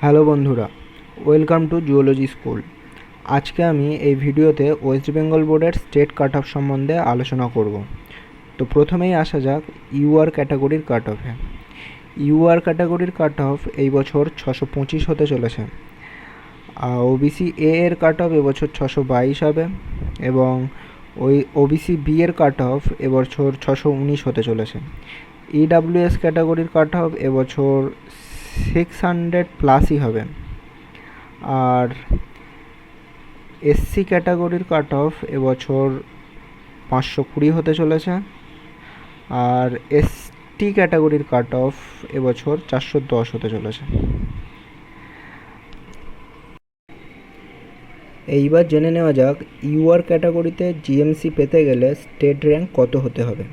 Hello বন্ধুরা, welcome to zoology school. আজকে আমি এই ভিডিওতে ওয়েস্ট বেঙ্গল বোর্ডের স্টেট কাট অফ সম্বন্ধে আলোচনা করব। তো প্রথমেই আসা যাক ইউআর ক্যাটাগরির কাট অফে। ইউআর ক্যাটাগরির কাট অফ এই বছর 625 হতে চলেছে। ওবিসি এ এর কাট অফ এবছর 622 হবে এবং ওই ওবিসি বি এর কাট অফ এবছর 619 হতে চলেছে। ইডাব্লিউএস ক্যাটাগরির কাট অফ এবছর 600 প্লাসই হবে। আর এসসি ক্যাটাগরির কাট অফ এবছর 520 হতে চলেছে। আর এসটি ক্যাটাগরির কাট অফ এবছর 410 হতে চলেছে। এইবার জেনে নেওয়া যাক ইউআর ক্যাটাগরিতে জিএমসি পেতে গেলে স্টেট র্যাঙ্ক কত হতে হবে।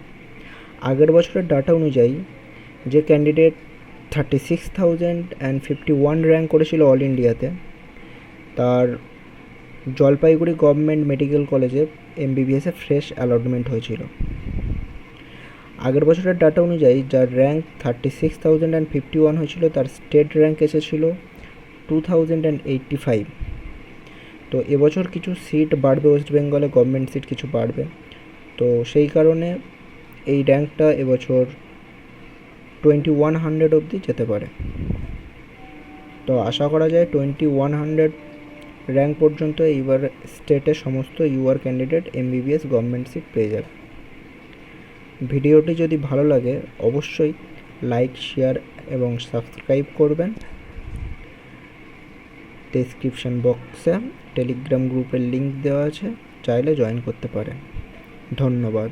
আগের বছরের ডাটা অনুযায়ী যে ক্যান্ডিডেট 36,051 র্যাঙ্ক করেছিল অল ইন্ডিয়াতে, তার জলপাইগুড়ি গভর্নমেন্ট মেডিকেল কলেজে এমবিবিএসে ফ্রেশ অ্যালটমেন্ট হয়েছিল। আগের বছরের ডাটা অনুযায়ী যার র্যাঙ্ক 36,051 হয়েছিল তার স্টেট র্যাঙ্ক এসেছিল 2085। তো এবছর কিছু সিট বাড়বে, ওয়েস্ট বেঙ্গলে গভর্নমেন্ট সিট কিছু বাড়বে, তো সেই কারণে এই র্যাঙ্কটা এবছর 2100 অবধি যেতে পারে। তো আশা করা যায় 2100 র্যাঙ্ক পর্যন্ত এইবার স্টেটের সমস্ত UR candidate MBBS government seat পেয়ে যাবে। ভিডিওটি যদি ভালো লাগে অবশ্যই লাইক, শেয়ার এবং সাবস্ক্রাইব করবেন। ডেসক্রিপশন বক্সে টেলিগ্রাম গ্রুপের লিঙ্ক দেওয়া আছে, চাইলে জয়েন করতে পারেন। ধন্যবাদ।